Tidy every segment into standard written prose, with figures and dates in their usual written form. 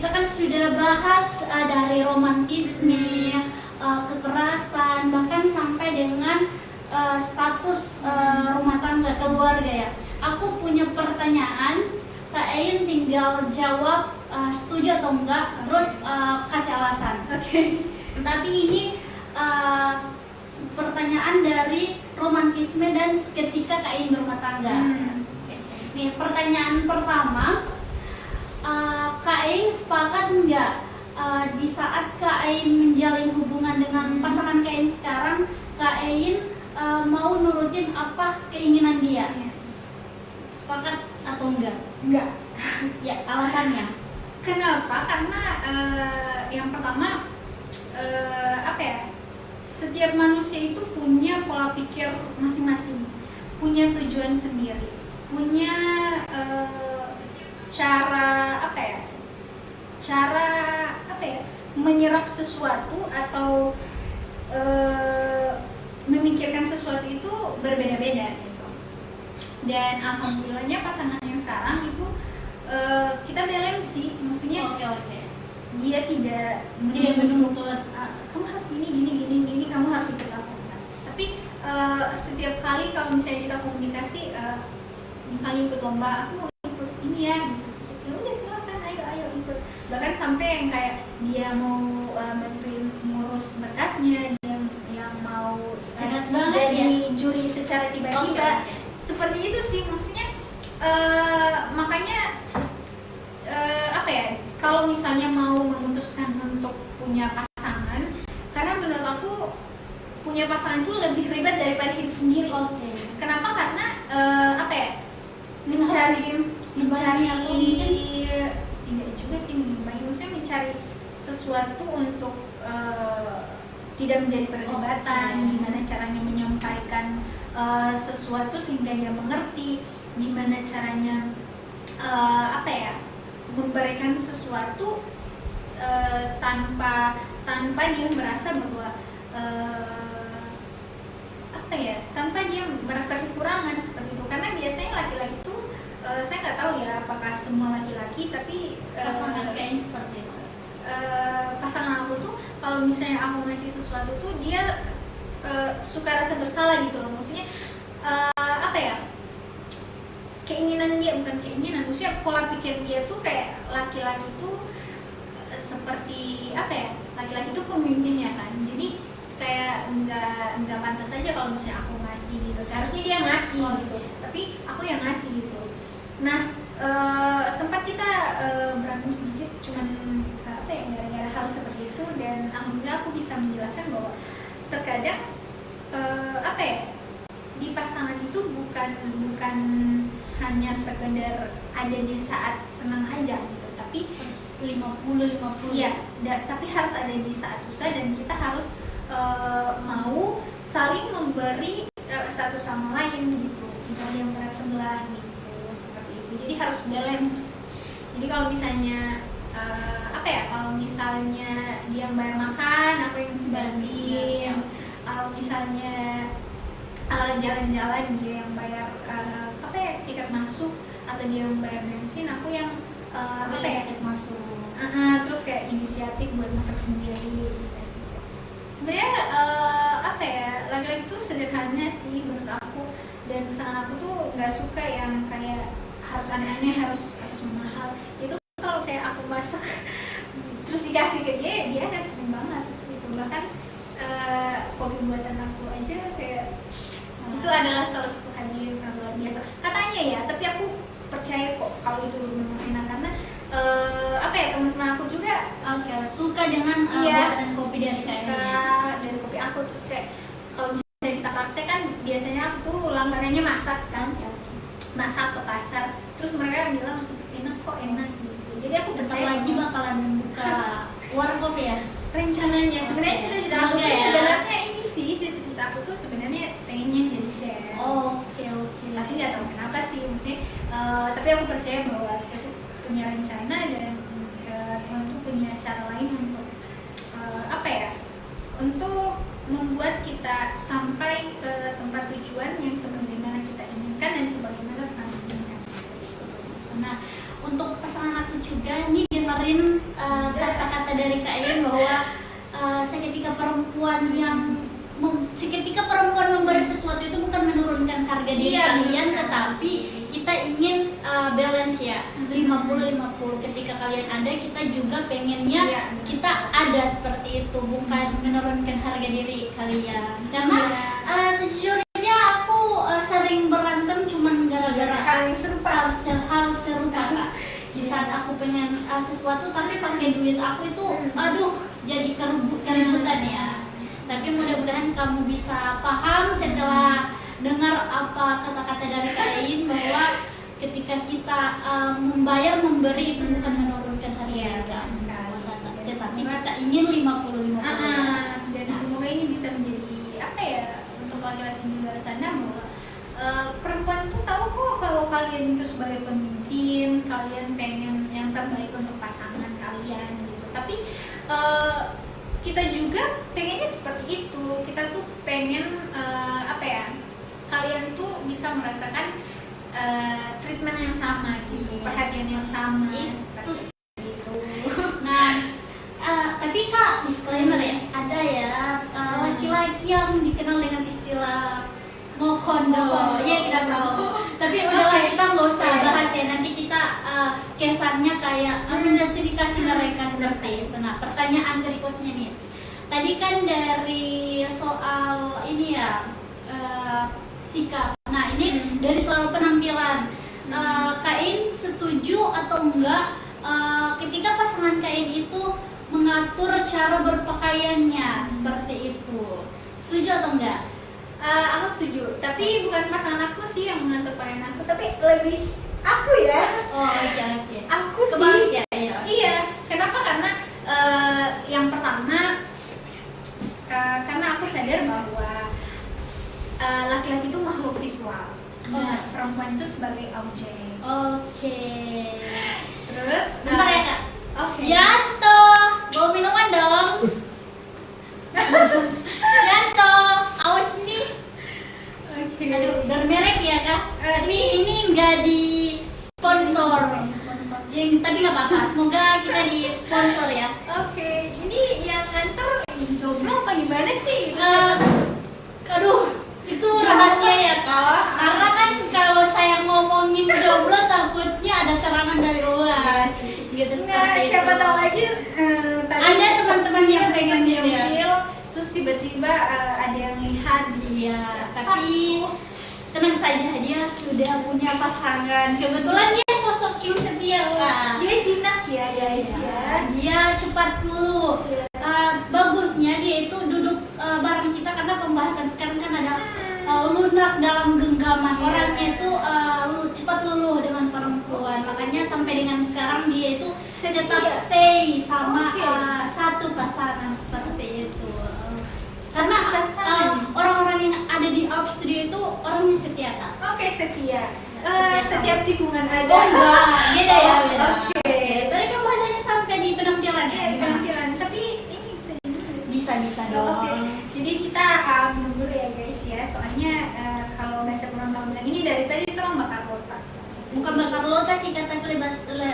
kita kan sudah bahas dari romantisme, kekerasan, bahkan sampai dengan status rumah tangga, keluarga ya. Aku punya pertanyaan, Kak Ain tinggal jawab setuju atau enggak, terus kasih alasan. Oke. Tapi ini pertanyaan dari romantisme dan ketika Kak Ain berumah tangga. Nih, pertanyaan pertama, Kak Ain sepakat nggak di saat Kak Ain menjalin hubungan dengan pasangan Kak Ain sekarang, Kak Ain mau nurutin apa keinginan dia? Sepakat atau enggak? Enggak. Ya, alasannya? Kenapa? Karena yang pertama apa ya? Setiap manusia itu punya pola pikir masing-masing, punya tujuan sendiri, punya cara menyerap sesuatu atau memikirkan sesuatu itu berbeda-beda gitu. Dan alhamdulillahnya pasangan yang sekarang itu kita balance sih, maksudnya dia tidak menuntut kamu harus gini, kamu harus ikut aku. Tapi setiap kali kalau misalnya kita komunikasi, misalnya ikut lomba, aku mau ikut ini ya, ya udah silakan, ayo ikut. Bahkan sampai yang kayak dia mau bantuin ngurus berkasnya, yang mau jadi juri secara tiba-tiba. Seperti itu sih, maksudnya makanya apa ya, kalau misalnya mau memutuskan untuk punya pasangan, karena menurut aku punya pasangan itu lebih ribet daripada hidup sendiri. Kenapa? Karena apa ya, mencari tidak juga sih mengimbangi, maksudnya mencari sesuatu untuk tidak menjadi perdebatan, gimana caranya menyampaikan sesuatu sehingga dia mengerti, gimana caranya apa ya, memberikan sesuatu tanpa dia merasa bahwa apa ya, tanpa dia merasa kekurangan seperti itu. Karena biasanya laki-laki itu saya nggak tahu ya apakah semua laki-laki, tapi pasangan kayak seperti itu. Pasangan aku tuh kalau misalnya aku ngasih sesuatu tuh dia suka rasa bersalah gitu loh, maksudnya apa ya, keinginan dia, bukan keinginan, maksudnya pola pikir dia tuh kayak laki-laki tuh seperti apa ya, laki-laki tuh pemimpinnya kan, jadi kayak nggak pantas aja kalau misalnya aku ngasih gitu, seharusnya dia ngasih gitu, tapi aku yang ngasih gitu. Nah sempat kita berantem sedikit, cuman apa ya, gara-gara hal seperti itu, dan alhamdulillah aku bisa menjelaskan bahwa terkadang apa ya, di pasangan itu bukan hanya sekedar ada di saat senang aja gitu, tapi harus 50-50. Iya, tapi harus ada di saat susah, dan kita harus mau saling memberi satu sama lain gitu, tidak ada yang berat sebelah gitu, seperti itu. Jadi harus balance. Jadi kalau misalnya apa ya, kalau misalnya dia bayar makan, aku yang basiin. Kalau misalnya jalan-jalan, dia yang bayar apa ya, tiket masuk, atau dia yang bayar bensin, aku yang apa ya, tiket masuk. Terus kayak inisiatif buat masak sendiri. Sebenarnya apa ya, laki-laki itu sederhana sih menurut aku, dan pasangan aku tuh nggak suka yang kayak harus aneh-aneh, harus mahal. Itu kalau saya aku masak terus dikasih ke dia nggak seneng banget gitu. Bahkan kopi buatan aku aja kayak itu adalah salah satu hadiah yang sangat luar biasa katanya ya, tapi aku percaya kok kalau itu memang enak, karena apa ya, teman-teman aku juga suka dengan buatan kopi dari dari kopi aku. Terus kayak kalau misalnya kita praktek kan, biasanya aku tuh langganannya masak kan, masak ke pasar, terus mereka bilang enak gitu. Jadi aku percaya lagi bakalan buka warung kopi ya. Rencananya sebenarnya cita-cita aku tuh sebenarnya ini sih, cita-cita aku tuh sebenarnya pengennya jadi chef. Oke. Tapi nggak tahu kenapa sih, maksudnya tapi aku percaya bahwa kita tuh punya rencana, dan Tuhan tuh punya cara lain untuk apa ya, untuk membuat kita sampai ke tempat tujuan yang sebagaimana kita inginkan dan sebagaimana Tuhan inginkan. Nah, untuk pasangan aku juga nih dengerin perempuan yang seketika perempuan memberi sesuatu itu bukan menurunkan harga diri kalian, tetapi kita ingin balance ya, 50-50. Ketika kalian ada, kita juga pengennya kita ada seperti itu, bukan menurunkan harga diri kalian. Karena sejujurnya aku sering berantem cuman gara-gara hal serupa Kak. Di saat aku pengen sesuatu tapi pakai duit aku itu, aduh, jadi keributan ya. Tapi mudah-mudahan kamu bisa paham setelah dengar apa kata-kata dari Kain, bahwa ketika kita memberi itu bukan menurunkan harga, tetapi kita ingin 50-50. Dan semoga ini bisa menjadi apa ya, untuk laki-laki di luar sana, bahwa perempuan tuh tahu kok kalau kalian itu sebagai pemimpin, kalian pengen yang terbaik untuk pasangan kalian gitu. Tapi kita juga pengennya seperti itu. Kita tuh pengen apa ya, kalian tuh bisa merasakan treatment yang sama gitu, perhatian yang sama itu. Nah, tapi Kak, disclaimer ya, ada ya laki-laki yang dikenal dengan istilah no kondo. Ya kita tahu. Tapi udahlah, kita nggak usah bahas ya. Nanti kita kesannya kayak menjustifikasi mereka seperti itu. Nah, pertanyaan berikutnya nih. Tadi kan dari soal ini ya, sikap. Nah, ini dari soal penampilan. Kain setuju atau enggak ketika pasangan Kain itu mengatur cara berpakaiannya seperti itu? Setuju atau enggak? Aku setuju, tapi bukan pasangan aku sih yang mengatur pakaian aku, tapi lebih aku ya. Oh, oke. Aku sih. Iya. Kenapa? Karena yang pertama, karena aku sadar bahwa laki-laki itu makhluk visual. Perempuan itu sebagai objek. Oke. Terus bentar ya Kak. Oke. Yanto, bawa minuman dong. Yanto, awas nih. Oke. Aduh, bermerek ya Kak. Ini nggak di sponsor. Tapi nggak apa-apa. Semoga kita di sponsor ya. Oke. Ini yang nganter jomblo apa gimana sih? Aduh, itu rahasia ya Kak. Karena kan kalau saya ngomongin jomblo takutnya ada serangan dari luar. Gitu seperti itu. Siapa tahu aja tadi ada teman-teman yang pengen ya, terus tiba-tiba ada yang lihat. Iya, tapi tenang saja, dia sudah punya pasangan. Kebetulan dia sosok yang setia Kak. Dia jinak ya guys ya. Dia cepat luluh. Bagusnya dia itu duduk bareng kita karena pembahasan sekarang kan ada lunak dalam genggaman. Orangnya itu cepat luluh dengan perempuan. Makanya sampai dengan sekarang dia itu tetap stay sama satu pasangan seperti itu. Karena orang-orang yang ada di Up Studio itu orangnya setia Kak. Oke, setia. Setiap tikungan ada. Oh enggak, beda ya, beda. Oke. Tadi kan bahasanya sampai di penampilan ya. Penampilan. Tapi ini bisa dong. Oke. Jadi kita menunggu dulu ya guys ya. Soalnya kalau bahasa kurang bilang ini dari tadi itu orang bakar otak. Bukan bakar lota sih, kata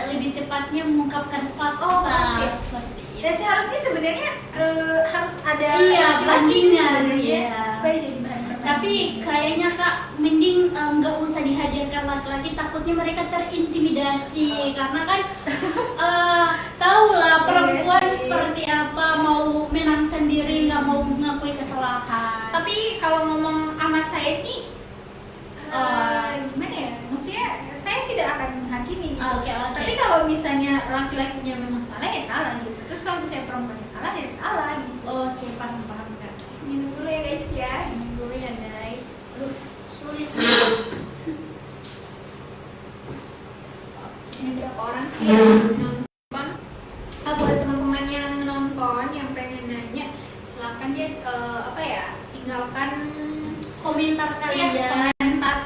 lebih tepatnya mengungkapkan fakta. Seperti itu. Dan seharusnya sebenarnya harus ada bandingan supaya jadi bahan pertanyaan. Tapi kayaknya Kak mending nggak usah dihadirkan laki-laki, takutnya mereka terintimidasi karena kan tahu lah perempuan seperti apa, mau menang sendiri, nggak mau mengakui kesalahan. Tapi kalau ngomong sama saya sih gimana ya, maksudnya saya tidak akan menghakimi gitu. Tapi kalau misalnya laki-lakinya memang salah ya salah gitu, terus kalau misalnya perempuannya salah ya salah gitu. Oke, paham Kak. Minum dulu ya guys ya. Minum dulu ya guys. Aduh, sulit. Ini berapa orang sih yang nonton? Buat teman-teman yang nonton yang pengen nanya, silakan ya tinggalkan komentar kalian. Komentar.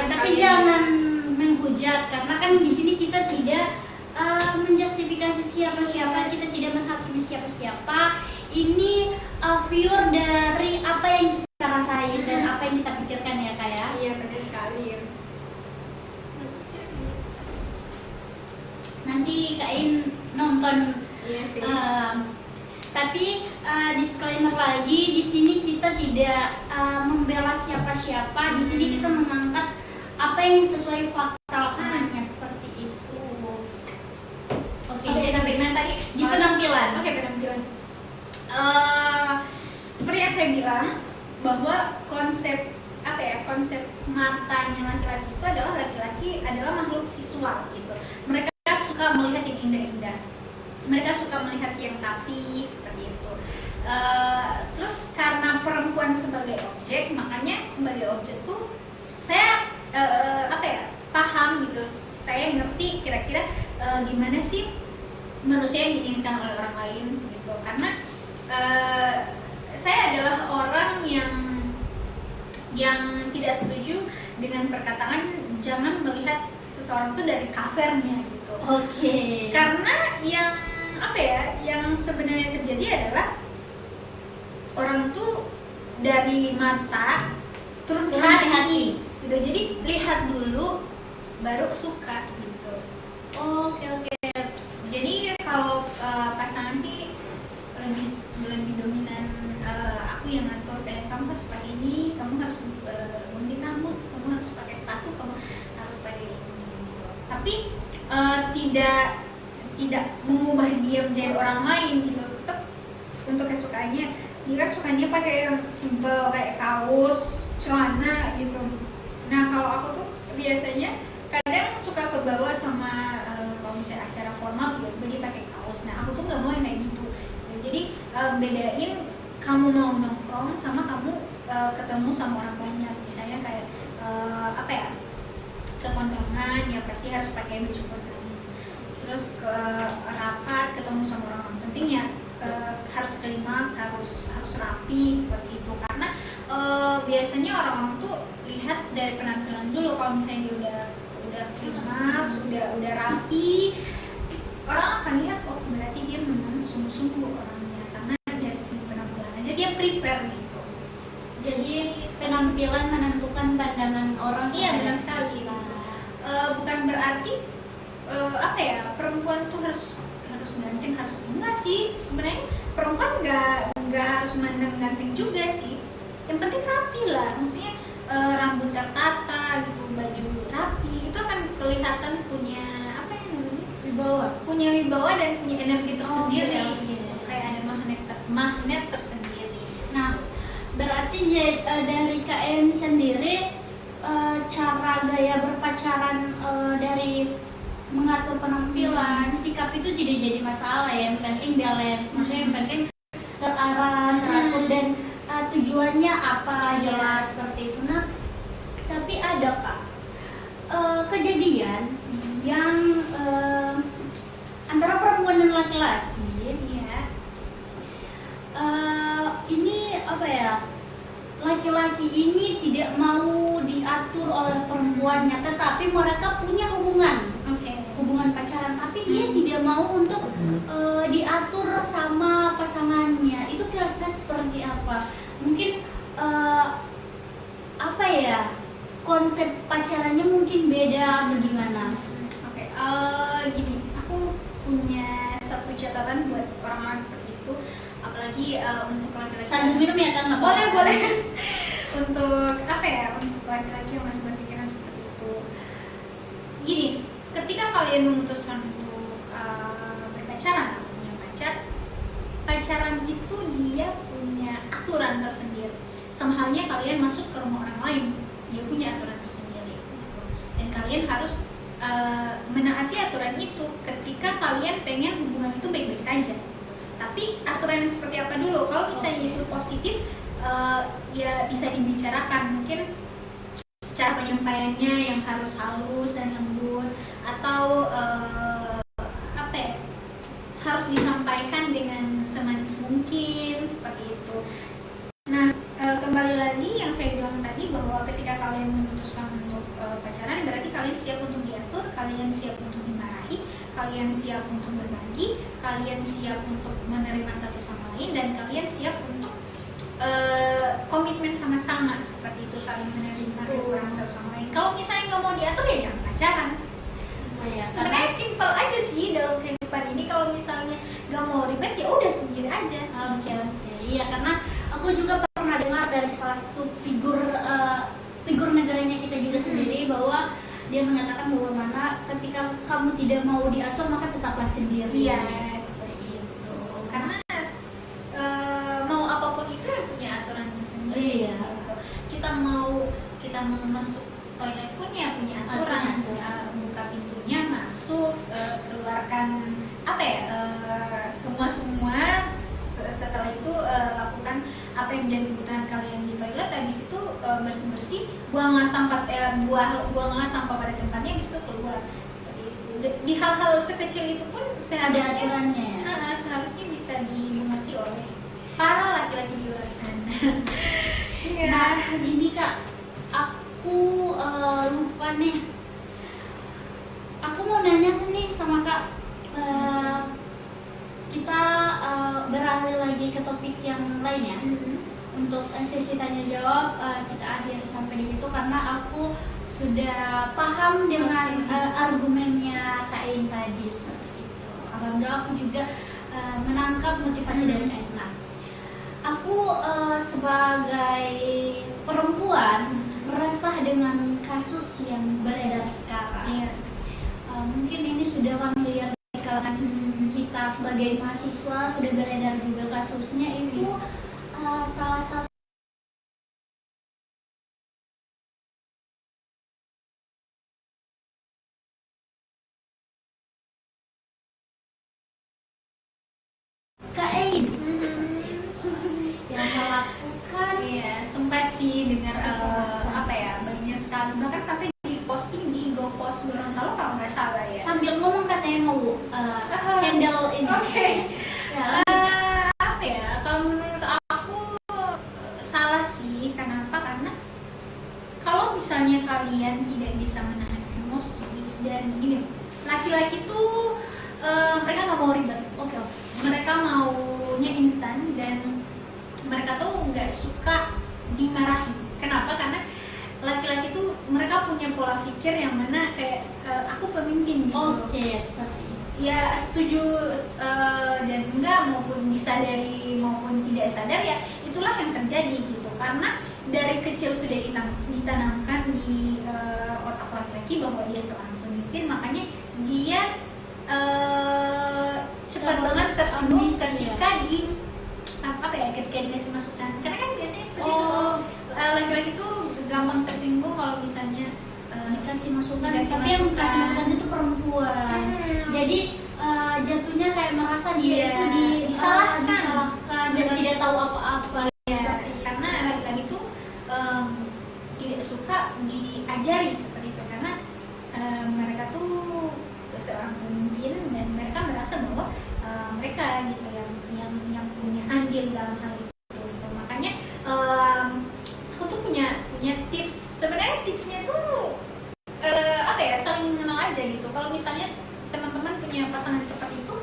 Tapi jangan menghujat karena kan di sini kita tidak menjustifikasi siapa-siapa, kita tidak menghakimi siapa-siapa. Ini viewer dari apa yang kita rasain dan apa yang kita pikirkan ya Kak ya. Iya benar sekali ya. Nanti Kain nonton Iya sih. Tapi disclaimer lagi, di sini kita tidak membela siapa-siapa. Di sini kita mengangkat apa yang sesuai fakta lapangannya, seperti itu. Oke, sampai mana tadi? Di penampilan. Oke, penampilan. Seperti yang saya bilang bahwa konsep matanya laki-laki itu adalah laki-laki adalah makhluk visual gitu. Mereka suka melihat yang indah-indah. Mereka suka melihat yang rapi seperti itu. Terus karena perempuan sebagai objek, makanya sebagai objek tuh saya paham gitu. Saya ngerti kira-kira gimana sih manusia yang diinginkan oleh orang lain gitu. Karena saya adalah orang yang tidak setuju dengan perkataan jangan melihat seseorang itu dari covernya gitu. Oke. Karena yang sebenarnya terjadi adalah orang tuh dari mata turun ke hati gitu. Jadi lihat dulu baru suka gitu. Oke. Jadi kalau pasangan sih lebih dominan aku yang ngatur, kayak kamu harus pakai ini, kamu harus gunting rambut, kamu harus pakai sepatu, kamu harus pakai ini. Tapi tidak mengubah dia menjadi orang lain gitu. Tetap untuk kesukaannya, dia kan sukanya pakai yang simple kayak kaos, celana gitu. Nah kalau aku tuh biasanya kadang suka kebawa sama kalau misalnya acara formal tiba-tiba dia pakai kaos. Nah aku tuh nggak mau yang kayak gitu. Jadi bedain kamu mau nongkrong sama kamu ketemu sama orang banyak. Misalnya kayak ke kondangan ya pasti harus pakai baju kondangan. Terus ke rapat ketemu sama orang penting ya harus klimaks, harus rapi seperti itu. Karena biasanya orang-orang tuh lihat dari penampilan dulu. Kalau misalnya dia udah klimaks, udah rapi, orang akan lihat oh berarti dia memang sungguh-sungguh orangnya, karena dari segi penampilan aja dia prepare gitu. Jadi penampilan menentukan pandangan orang. Iya benar sekali. Bukan berarti perempuan tuh harus ganteng, harus enggak sih. Sebenarnya perempuan nggak harus mandang ganteng juga sih. Yang penting rapi lah, maksudnya rambut tertata gitu, baju rapi, itu akan kelihatan punya punya wibawa dan punya energi tersendiri. Gitu. Kayak ada magnet tersendiri. Nah, berarti dari KN sendiri cara gaya berpacaran dari mengatur penampilan, sikap itu tidak jadi masalah ya. Yang penting balance, maksudnya yang penting terarah, teratur dan tujuannya apa jelas seperti itu. Nah, tapi ada Kak kejadian yang antara perempuan dan laki-laki ya. Ini laki-laki ini tidak mau diatur oleh perempuannya, tetapi mereka punya hubungan pacaran, tapi dia tidak mau untuk diatur sama pasangannya. Itu kira-kira seperti apa? Mungkin konsep pacarannya mungkin beda atau gimana? Gini, aku punya satu catatan buat orang-orang seperti itu, apalagi untuk laki-laki. Sambil minum ya kan? Boleh. Untuk laki-laki yang masih berpikiran seperti itu. Gini, ketika kalian memutuskan untuk berpacaran atau punya pacaran itu dia punya aturan tersendiri. Sama halnya kalian masuk ke rumah orang lain, dia punya aturan tersendiri. Gitu. Dan kalian harus menaati aturan itu ketika kalian pengen hubungan itu baik-baik saja. Tapi aturannya seperti apa dulu? Kalau misalnya itu positif, ya bisa dibicarakan. Mungkin cara penyampaiannya yang harus halus dan lembut, atau harus disampaikan dengan semanis mungkin seperti itu. Nah, kembali lagi yang saya bilang tadi bahwa ketika kalian memutuskan untuk pacaran, berarti kalian siap untuk diatur, kalian siap untuk dimarahi, kalian siap untuk berbagi, kalian siap untuk menerima satu sama lain, dan kalian siap untuk komitmen sama-sama seperti itu, saling menerima orang satu sama lain. Kalau misalnya nggak mau diatur ya jangan pacaran. Sebenarnya simpel aja sih dalam kehidupan ini. Kalau misalnya nggak mau mau ribet ya udah sendiri aja. Oke. Iya, karena aku juga pernah dengar dari salah satu figur negaranya kita juga sendiri, bahwa dia mengatakan bahwa mana ketika kamu tidak mau diatur maka tetaplah sendiri. Iya, seperti itu. Karena mau apapun itu ya punya aturannya sendiri. Iya. Gitu. Kita mau masuk toilet pun ya punya aturan. Buka pintunya, masuk, keluarkan semua setelah itu lakukan apa yang menjadi kebutuhan kalian di toilet. Habis itu bersih buanglah sampah pada tempatnya, habis itu keluar. Seperti itu. Di hal-hal sekecil itu pun Ada aturannya ya? Seharusnya bisa dimengerti oleh para laki-laki di luar sana. Ya. Nah, ini Kak, aku lupa nih. Aku mau nanya nih sama Kak. Kita beralih lagi ke topik yang lain ya. Untuk sesi tanya jawab kita akhiri sampai di situ karena aku sudah paham dengan argumennya Kak Ain tadi seperti itu. Alhamdulillah aku juga menangkap motivasi dari Kak Ain. Nah, aku sebagai perempuan meresah dengan kasus yang beredar sekarang. Mungkin ini sudah familiar di kalangan kita sebagai mahasiswa, sudah beredar juga kasusnya itu. Salah satu Kak Ain yang melakukan. Sempat sih dengar banyak sekali, bahkan sampai di posting di GoPost Gorontalo kalau nggak salah ya. Sambil ngomong Kak, saya mau handle ini. Oke. Ya, Kalau menurut aku salah sih. Kenapa? Karena kalau misalnya kalian tidak bisa menahan emosi, dan gini, laki-laki tuh mereka nggak mau ribet. Oke. Mereka maunya instan, dan mereka tuh nggak suka dimarahi. Kenapa? Karena laki-laki tuh mereka punya pola pikir yang mana kayak aku pemimpin gitu. Oke, seperti itu. Ya setuju dan enggak, maupun disadari maupun tidak sadar, ya itulah yang terjadi gitu. Karena dari kecil sudah ditanamkan di otak laki-laki bahwa dia seorang pemimpin, makanya dia cepat banget tersinggung ketika ketika dikasih masukan. Karena kan biasanya seperti itu, laki-laki tuh gampang tersinggung kalau misalnya dikasih masukan, tapi yang kasih masukan itu perempuan. Jadi jatuhnya kayak merasa dia itu disalahkan dan tidak tahu apa-apa. Karena laki-laki itu tidak suka diajari seperti itu, karena mereka tuh seorang pemimpin dan mereka merasa bahwa mereka gitu yang punya andil dalam hal itu. Makanya aku tuh punya tips. Sebenarnya tipsnya tuh saling mengenal aja gitu. Kalau misalnya teman-teman punya pasangan seperti itu,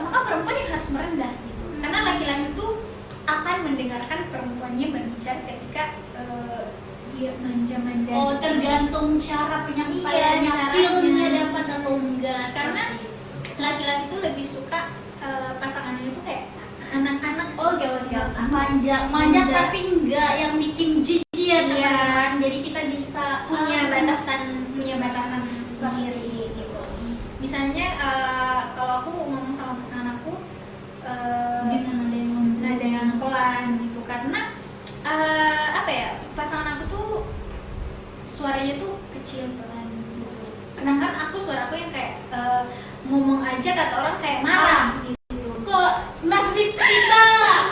maka perempuan yang harus merendah gitu. Karena laki-laki itu akan mendengarkan perempuannya berbicara ketika dia manja-manja. Tergantung cara penyampaiannya, feelnya dapat atau enggak. Karena laki-laki itu lebih suka pasangannya itu kayak anak-anak. Oke. Manja tapi enggak yang bikin jijian. Jadi kita bisa punya batasan sendiri gitu. Misalnya kalau aku ngomong sama pasangan aku dengan nada yang pelan gitu, karena pasangan aku tuh suaranya tuh kecil pelan gitu. Sedangkan suaraku yang kayak ngomong aja kata orang kayak marah gitu. Kok nasib kita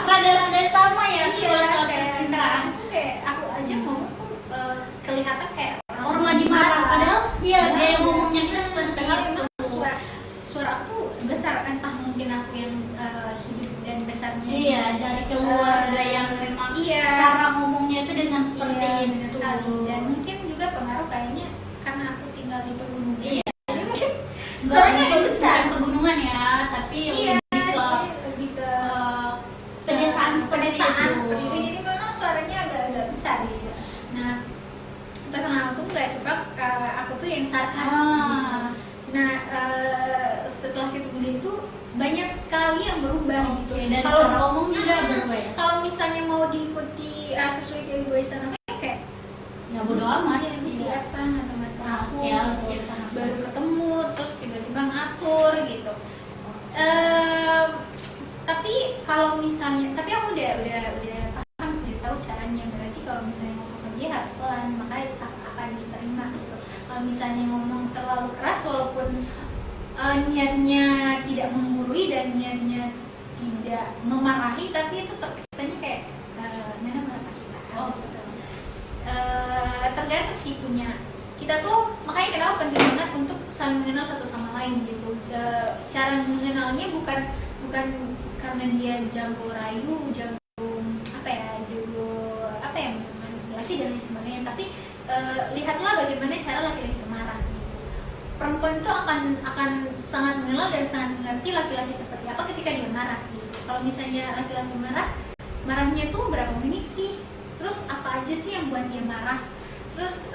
rada-rada sama ya? Soal percintaan tuh kayak aku aja ngomong tuh kelihatan kayak orang lagi marah, padahal gaya ngomongnya kita seperti itu. Suara aku tuh besar, entah mungkin aku yang hidup dan besarnya dari keluarga yang memang cara ngomongnya itu dengan seperti itu. Dan mungkin juga pengaruh kayaknya karena aku tinggal di pegunungan. Jadi mungkin suaranya agak besar. Pegunungan ya, tapi lebih ke pedesaan seperti itu. Jadi memang suaranya agak besar gitu. Nah, pasangan aku nggak suka aku tuh yang sarkas. Nah, setelah ketemu dia itu banyak sekali yang berubah gitu. Dan Kalau cara ngomong juga berubah ya. Kalau misalnya mau diikuti sesuai keegoisan aku kayak Ya bodo amat dia habis siapa ngata-ngata aku, paham. baru ketemu terus tiba-tiba ngatur gitu. Tapi kalau misalnya, tapi aku udah paham sendiri, tahu caranya. Berarti kalau misalnya ngomong sama dia harus pelan, makanya akan diterima gitu. Kalau misalnya ngomong terlalu keras, walaupun niatnya tidak menggurui dan niatnya tidak memarahi, tapi itu terkesannya kayak Nana marah kita. Tergantung sih punya kita tuh, makanya kenapa penting banget untuk saling mengenal satu sama lain gitu. Cara mengenalnya bukan karena dia jago rayu, jago manipulasi dan lain sebagainya, tapi lihatlah bagaimana cara laki-laki itu marah gitu. Perempuan itu akan sangat mengenal dan sangat mengerti laki-laki seperti apa ketika dia marah gitu. Kalau misalnya laki-laki marahnya tuh berapa menit sih, terus apa aja sih yang buat dia marah, terus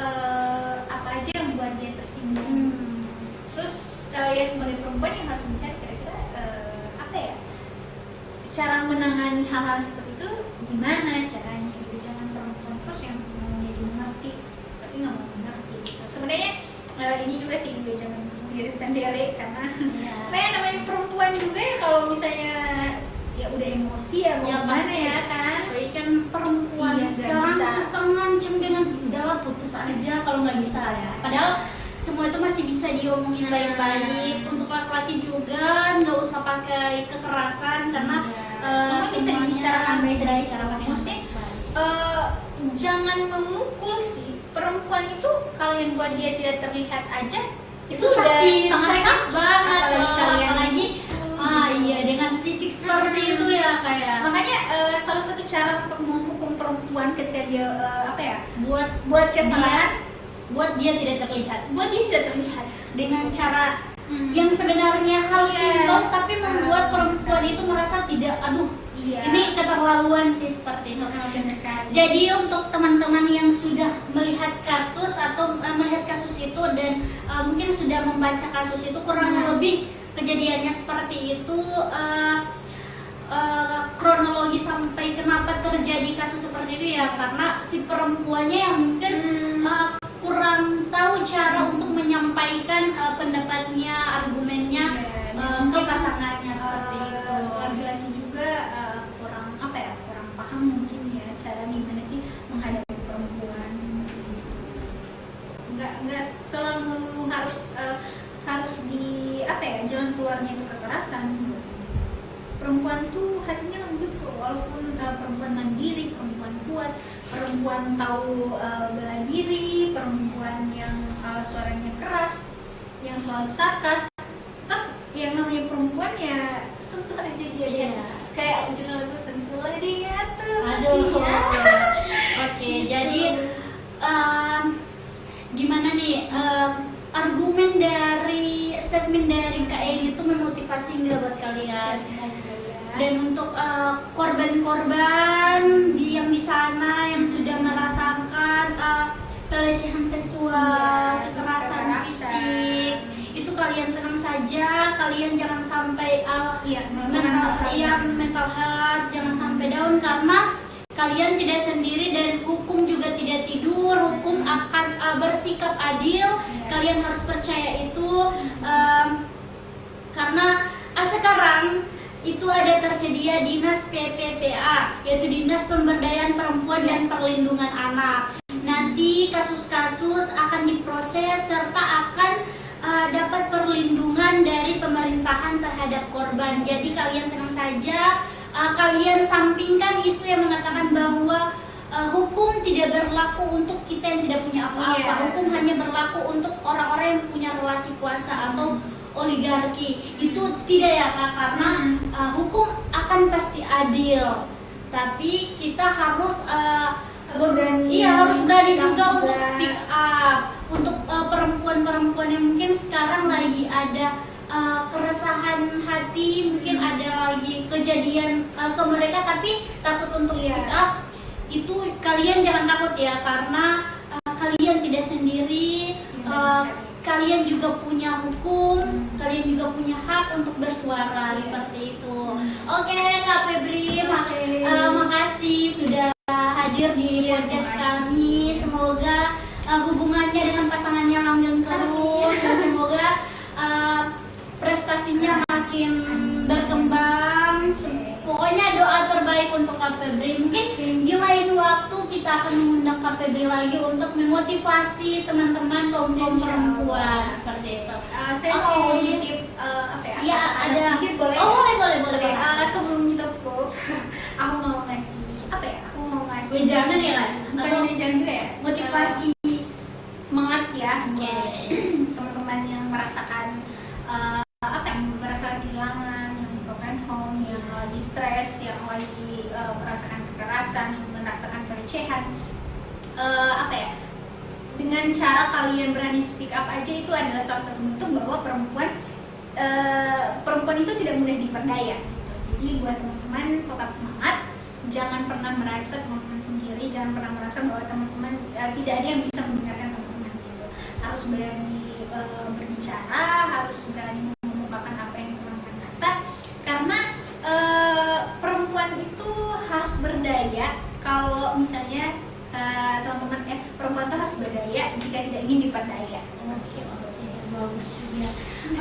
apa aja yang buat dia tersinggung, terus ya sebagai perempuan yang harus mencari kira-kira cara menangani hal-hal seperti itu gimana caranya gitu. Jangan perempuan terus yang mau jadi mengerti tapi nggak mau mengerti gitu. Sebenarnya ini juga sih dia jangan diri sendiri, karena namanya perempuan juga ya, kalau misalnya ya udah emosi ya mau gimana ya kan. Jadi kan perempuan sekarang suka ngancem dengan udahlah putus aja kalau nggak bisa ya. Padahal semua itu masih bisa diomongin baik-baik. Untuk laki-laki juga nggak usah pakai kekerasan, karena semua bisa dibicarakan baik-baik. Maksudnya jangan memukul sih. Perempuan itu kalian buat dia tidak terlihat aja itu sakit, sangat sakit banget. Apalagi iya dengan fisik seperti itu ya kayak. Makanya salah satu cara untuk menghukum perempuan ketika dia buat kesalahan, buat dia tidak terlihat dengan cara yang sebenarnya hal simpel tapi membuat perempuan itu merasa tidak, ini keterlaluan sih seperti itu. Jadi untuk teman-teman yang sudah melihat kasus atau melihat kasus itu dan mungkin sudah membaca kasus itu, kurang lebih kejadiannya seperti itu, kronologi sampai kenapa terjadi kasus seperti itu ya karena si perempuannya yang mungkin kurang tahu cara untuk menyampaikan pendapatnya, argumennya ke pasangannya seperti itu. Laki-laki juga kurang paham mungkin ya cara gimana sih menghadapi perempuan seperti itu. Nggak selalu harus di jalan keluarnya itu kekerasan. Perempuan tuh hatinya lembut kok, walaupun perempuan mandiri, perempuan kuat, perempuan tahu bela diri, perempuan yang suaranya keras, yang selalu sarkas, tetap yang namanya perempuan ya sentuh aja dia. Kayak judul lagu sentuhlah dia tuh. Oke, jadi gimana nih argumen dari statement dari Kak Eni itu memotivasi nggak buat kalian? Dan untuk korban-korban yang di sana yang sudah merasakan pelecehan seksual, kekerasan fisik, itu kalian tenang saja, kalian jangan sampai mental health, jangan sampai down karena kalian tidak sendiri dan hukum juga tidak tidur, hukum akan bersikap adil, kalian harus percaya itu karena sekarang itu ada tersedia Dinas PPPA, yaitu Dinas Pemberdayaan Perempuan dan Perlindungan Anak. Nanti kasus-kasus akan diproses serta akan dapat perlindungan dari pemerintahan terhadap korban. Jadi kalian tenang saja, kalian sampingkan isu yang mengatakan bahwa hukum tidak berlaku untuk kita yang tidak punya apa-apa. Hukum hanya berlaku untuk orang-orang yang punya relasi kuasa atau oligarki. Itu tidak ya Kak, karena hukum akan pasti adil, tapi kita harus berani juga untuk speak up untuk perempuan-perempuan yang mungkin sekarang lagi ada keresahan hati, mungkin ada lagi kejadian ke mereka tapi takut untuk speak up. Itu kalian jangan takut ya, karena kalian tidak sendiri. Kalian juga punya hukum, kalian juga punya hak berhak untuk bersuara seperti itu. Oke, Kak Febri, makasih sudah hadir di podcast kami. Semoga hubungannya dengan pasangannya langgeng terus dan semoga prestasinya makin berkembang. Pokoknya doa terbaik untuk Kak Febri. Mungkin di lain waktu kita akan mengundang Kak Febri lagi untuk memotivasi teman-teman kaum perempuan seperti itu. Saya mau nitip ya ada sedikit boleh? Boleh. Sebelum nitipku, aku mau ngasih wejangan ya kan? Bukan wejangan juga ya? Motivasi semangat ya. Oke. Teman-teman yang merasakan merasakan kehilangan, yang broken home, yang lagi stres, yang lagi merasakan kekerasan, yang merasakan pelecehan, dengan cara kalian berani speak up aja itu adalah salah satu bentuk bahwa perempuan itu tidak mudah diperdaya gitu. Jadi buat teman-teman tetap semangat, jangan pernah merasa teman-teman sendiri, jangan pernah merasa bahwa teman-teman tidak ada yang bisa mendengarkan teman-teman gitu. Harus berani berbicara, harus berani mengungkapkan apa yang teman-teman rasa, karena perempuan itu harus berdaya. Kalau misalnya teman-teman perempuan itu harus berdaya jika tidak ingin diperdaya. Bagus juga.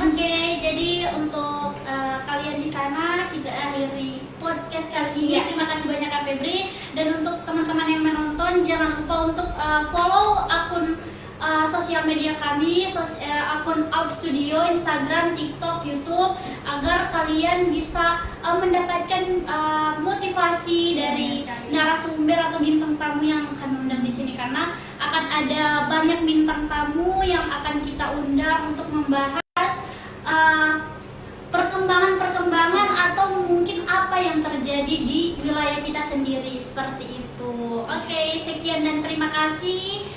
Oke, jadi untuk kalian di sana kita akhiri podcast kali ini. Terima kasih banyak Kak Febri, dan untuk teman-teman yang menonton jangan lupa untuk follow akun sosial media kami, akun Out Studio, Instagram, TikTok, YouTube, agar kalian bisa mendapatkan motivasi dari narasumber atau bintang tamu yang akan undang di sini, karena akan ada banyak bintang tamu yang akan kita undang untuk membahas perkembangan atau mungkin apa yang terjadi di wilayah kita sendiri seperti itu. Oke, sekian dan terima kasih.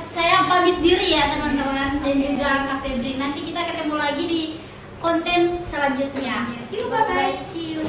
Saya pamit diri ya teman-teman, dan juga Kak Febri. Nanti kita ketemu lagi di konten selanjutnya. See you, bye-bye. See you.